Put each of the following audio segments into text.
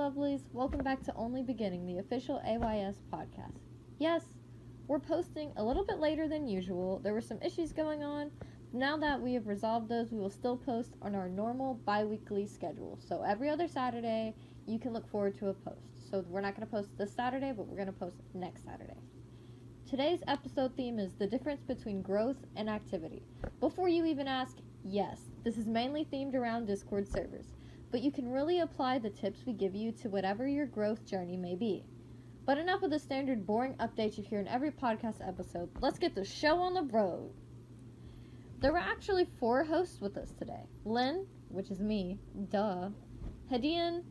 lovelies, welcome back to Only Beginning, the official AYS Podcast. Yes, we're posting a little bit later than usual. There were some issues going on. Now that we have resolved those, we will still post on our normal bi-weekly schedule. So every other Saturday, you can look forward to a post. So we're not going to post this Saturday, but we're going to post next Saturday. Today's episode theme is the difference between growth and activity. Before you even ask, yes, this is mainly themed around Discord servers, but you can really apply the tips we give you to whatever your growth journey may be. But enough of the standard boring updates you hear in every podcast episode. Let's get the show on the road. There were actually 4 hosts with us today. Lynn, which is me, duh, Hadian,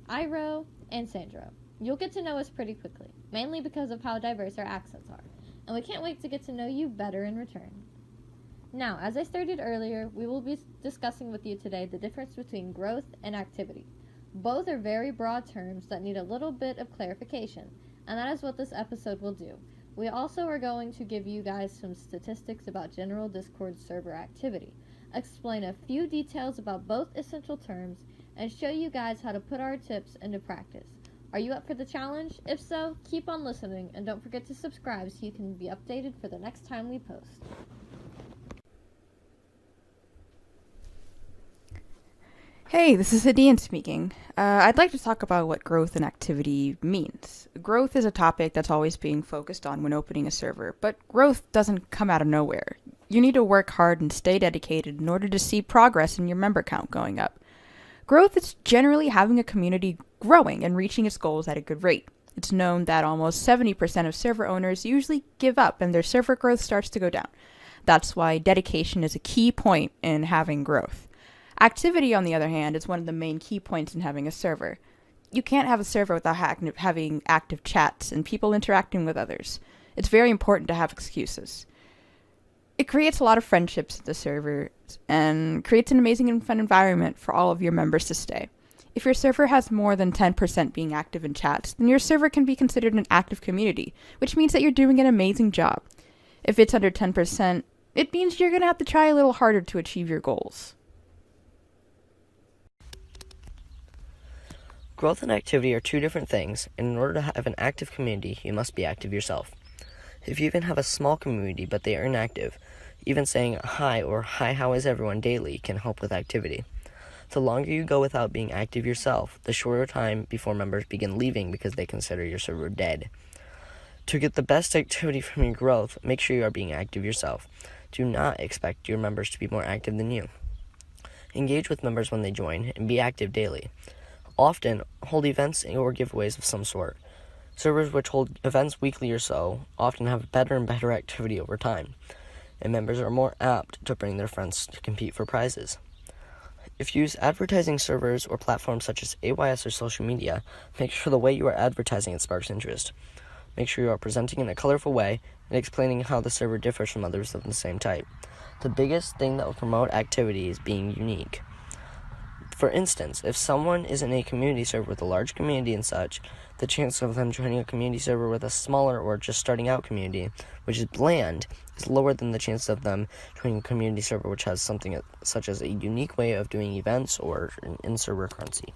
Iro, and Sandro. You'll get to know us pretty quickly, mainly because of how diverse our accents are, and we can't wait to get to know you better in return. Now, as I stated earlier, we will be discussing with you today the difference between growth and activity. Both are very broad terms that need a little bit of clarification, and that is what this episode will do. We also are going to give you guys some statistics about general Discord server activity, explain a few details about both essential terms, and show you guys how to put our tips into practice. Are you up for the challenge? If so, keep on listening, and don't forget to subscribe so you can be updated for the next time we post. Hey, this is Hadian speaking. I'd like to talk about what growth and activity means. Growth is a topic that's always being focused on when opening a server, but growth doesn't come out of nowhere. You need to work hard and stay dedicated in order to see progress in your member count going up. Growth is generally having a community growing and reaching its goals at a good rate. It's known that almost 70% of server owners usually give up and their server growth starts to go down. That's why dedication is a key point in having growth. Activity, on the other hand, is one of the main key points in having a server. You can't have a server without having active chats and people interacting with others. It's very important to have excuses. It creates a lot of friendships at the server and creates an amazing and fun environment for all of your members to stay. If your server has more than 10% being active in chats, then your server can be considered an active community, which means that you're doing an amazing job. If it's under 10%, it means you're going to have to try a little harder to achieve your goals. Growth and activity are 2 different things, and in order to have an active community, you must be active yourself. If you even have a small community but they are inactive, even saying hi or hi how is everyone daily can help with activity. The longer you go without being active yourself, the shorter time before members begin leaving because they consider your server dead. To get the best activity from your growth, make sure you are being active yourself. Do not expect your members to be more active than you. Engage with members when they join and be active daily. Often, hold events or giveaways of some sort. Servers which hold events weekly or so often have better and better activity over time, and members are more apt to bring their friends to compete for prizes. If you use advertising servers or platforms such as AYS or social media, make sure the way you are advertising it sparks interest. Make sure you are presenting in a colorful way and explaining how the server differs from others of the same type. The biggest thing that will promote activity is being unique. For instance, if someone is in a community server with a large community and such, the chance of them joining a community server with a smaller or just starting out community, which is bland, is lower than the chance of them joining a community server which has something such as a unique way of doing events or an in-server currency.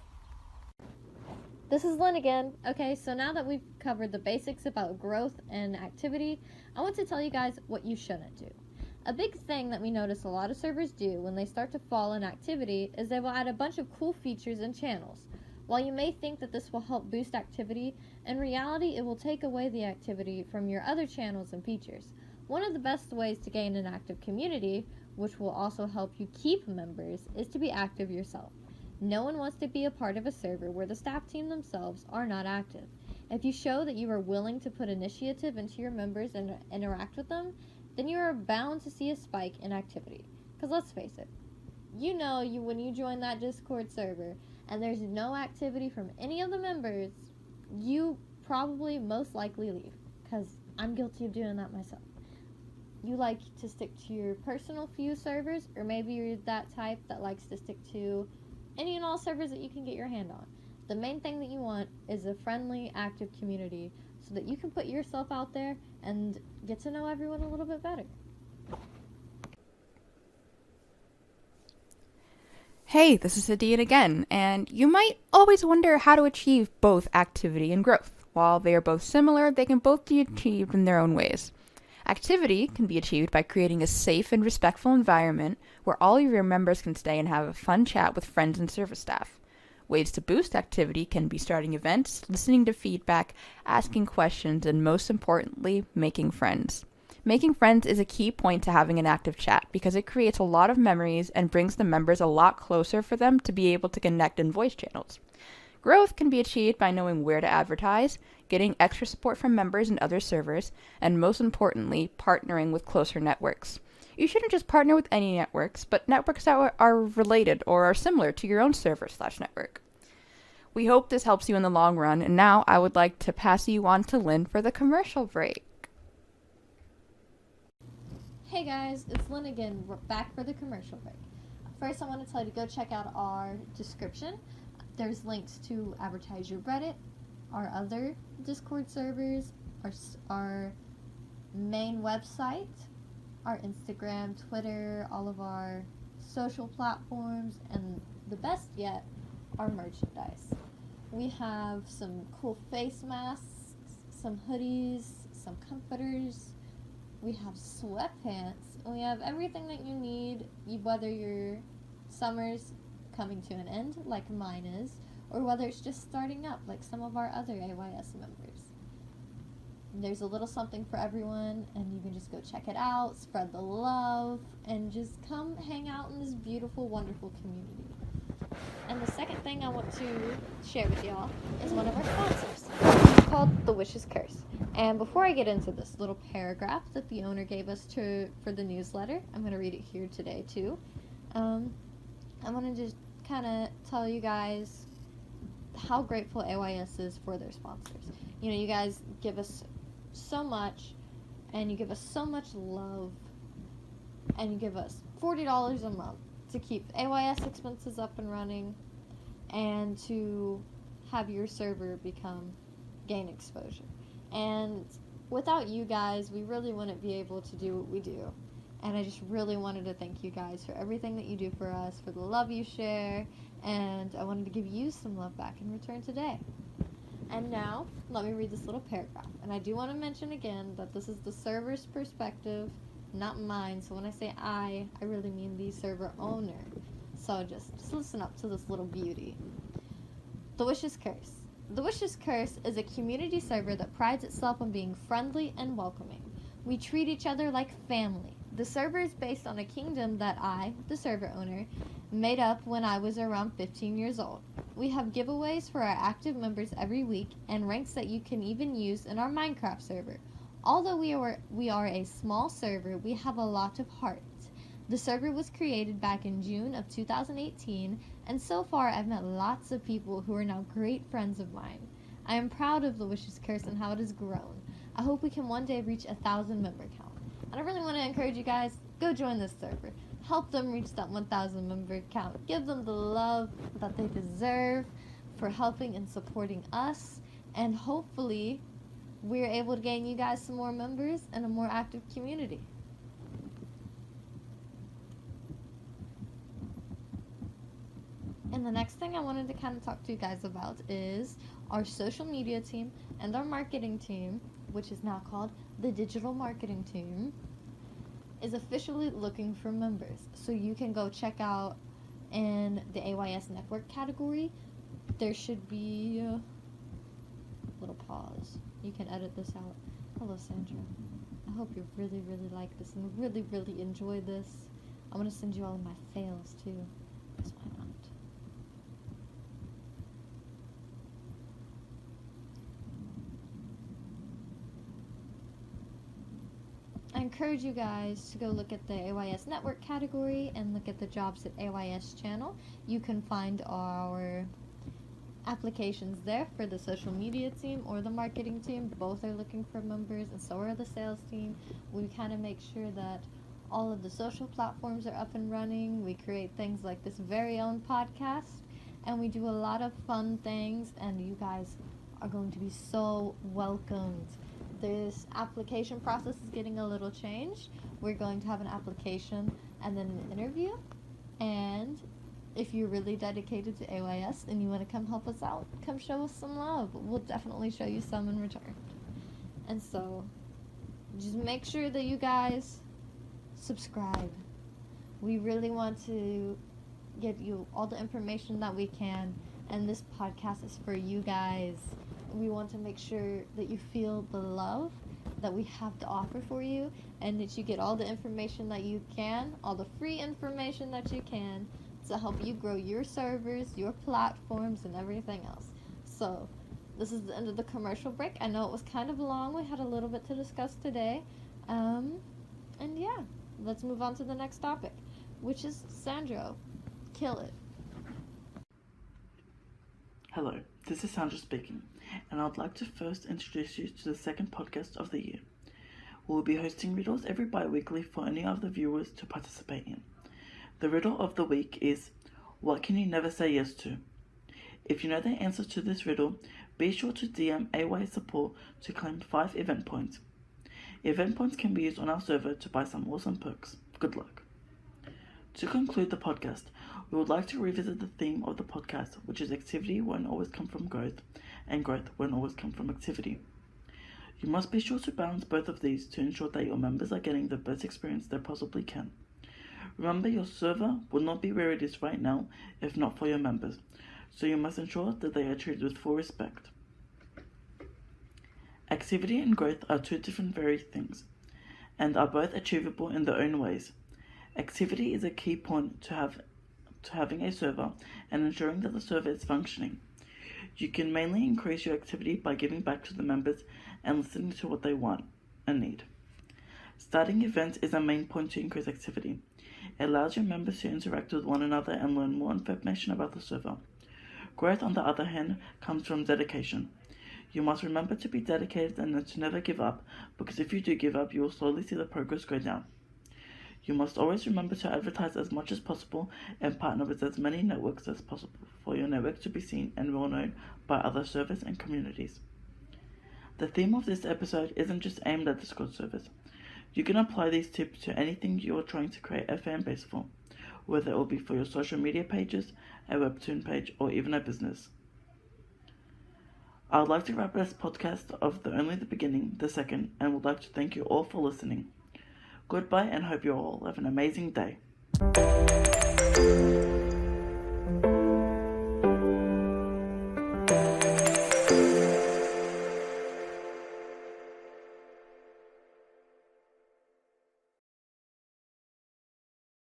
This is Lynn again. Okay, so now that we've covered the basics about growth and activity, I want to tell you guys what you shouldn't do. A big thing that we notice a lot of servers do when they start to fall in activity is they will add a bunch of cool features and channels. While you may think that this will help boost activity, in reality it will take away the activity from your other channels and features. One of the best ways to gain an active community, which will also help you keep members, is to be active yourself. No one wants to be a part of a server where the staff team themselves are not active. If you show that you are willing to put initiative into your members and interact with them, then you are bound to see a spike in activity. Because let's face it, when you join that Discord server and there's no activity from any of the members, you probably most likely leave. Because I'm guilty of doing that myself. You like to stick to your personal few servers, or maybe you're that type that likes to stick to any and all servers that you can get your hand on. The main thing that you want is a friendly, active community so that you can put yourself out there and get to know everyone a little bit better. Hey, this is Adian again, and you might always wonder how to achieve both activity and growth. While they are both similar, they can both be achieved in their own ways. Activity can be achieved by creating a safe and respectful environment where all of your members can stay and have a fun chat with friends and service staff. Ways to boost activity can be starting events, listening to feedback, asking questions, and most importantly, making friends. Making friends is a key point to having an active chat because it creates a lot of memories and brings the members a lot closer for them to be able to connect in voice channels. Growth can be achieved by knowing where to advertise, getting extra support from members and other servers, and most importantly, partnering with closer networks. You shouldn't just partner with any networks, but networks that are related or are similar to your own server/network. We hope this helps you in the long run, and now I would like to pass you on to Lynn for the commercial break. Hey guys, it's Lynn again. We're back for the commercial break. First, I want to tell you to go check out our description. There's links to advertise your Reddit, our other Discord servers, our main website, our Instagram, Twitter, all of our social platforms, and the best yet, our merchandise. We have some cool face masks, some hoodies, some comforters. We have sweatpants, and we have everything that you need, whether your summer's coming to an end, like mine is, or whether it's just starting up, like some of our other AYS members. There's a little something for everyone, and you can just go check it out, spread the love, and just come hang out in this beautiful, wonderful community. And the second thing I want to share with y'all is one of our sponsors. It's called The Wish's Curse. And before I get into this little paragraph that the owner gave us for the newsletter, I'm going to read it here today too. I want to just kind of tell you guys how grateful AYS is for their sponsors. You know, you guys give us so much, and you give us so much love, and you give us $40 a month to keep AYS expenses up and running, and to have your server gain exposure. And without you guys, we really wouldn't be able to do what we do. And I just really wanted to thank you guys for everything that you do for us, for the love you share, and I wanted to give you some love back in return today. And now, let me read this little paragraph. And I do want to mention again that this is the server's perspective, not mine. So when I say I really mean the server owner. So just listen up to this little beauty. The Wish's Curse. The Wish's Curse is a community server that prides itself on being friendly and welcoming. We treat each other like family. The server is based on a kingdom that I, the server owner, made up when I was around 15 years old. We have giveaways for our active members every week and ranks that you can even use in our Minecraft server. Although we are a small server, we have a lot of heart. The server was created back in June of 2018, and so far I've met lots of people who are now great friends of mine. I am proud of the Wish's Curse and how it has grown. I hope we can one day reach 1,000 member count. And I really want to encourage you guys, go join this server. Help them reach that 1,000 member count. Give them the love that they deserve for helping and supporting us, and hopefully we're able to gain you guys some more members and a more active community. And the next thing I wanted to kind of talk to you guys about is our social media team and our marketing team, which is now called the digital marketing team, is officially looking for members. So you can go check out in the AYS network category. There should be a little pause. You can edit this out. Hello, Sandro. I hope you really, really like this and really, really enjoy this. I'm going to send you all of my fails, too. Because why not? I encourage you guys to go look at the AYS network category and look at the jobs at AYS channel. You can find our applications there for the social media team or the marketing team. Both are looking for members, and so are the sales team. We kind of make sure that all of the social platforms are up and running. We create things like this very own podcast, and we do a lot of fun things, and you guys are going to be so welcomed. This application process is getting a little changed. We're going to have an application and then an interview, and if you're really dedicated to AYS and you want to come help us out, come show us some love. We'll definitely show you some in return. And so, just make sure that you guys subscribe. We really want to get you all the information that we can, and this podcast is for you guys. We want to make sure that you feel the love that we have to offer for you, and that you get all the information that you can, all the free information that you can, to help you grow your servers, your platforms, and everything else. So, this is the end of the commercial break. I know it was kind of long. We had a little bit to discuss today. And yeah, let's move on to the next topic, which is Sandro. Kill it. Hello, this is Sandro speaking, and I'd like to first introduce you to the second podcast of the year. We'll be hosting riddles every bi-weekly for any of the viewers to participate in. The riddle of the week is, what can you never say yes to? If you know the answer to this riddle, be sure to DM AYS support to claim 5 event points. Event points can be used on our server to buy some awesome perks. Good luck. To conclude the podcast, we would like to revisit the theme of the podcast, which is activity won't always come from growth, and growth won't always come from activity. You must be sure to balance both of these to ensure that your members are getting the best experience they possibly can. Remember, your server would not be where it is right now if not for your members, so you must ensure that they are treated with full respect. Activity and growth are two different very things, and are both achievable in their own ways. Activity is a key point to having a server and ensuring that the server is functioning. You can mainly increase your activity by giving back to the members and listening to what they want and need. Starting events is a main point to increase activity. It allows your members to interact with one another and learn more information about the server. Growth, on the other hand, comes from dedication. You must remember to be dedicated and to never give up, because if you do give up, you will slowly see the progress go down. You must always remember to advertise as much as possible and partner with as many networks as possible for your network to be seen and well known by other servers and communities. The theme of this episode isn't just aimed at Discord servers. You can apply these tips to anything you are trying to create a fan base for, whether it will be for your social media pages, a webtoon page, or even a business. I would like to wrap this podcast of Only the Beginning, the second, and would like to thank you all for listening. Goodbye, and hope you all have an amazing day.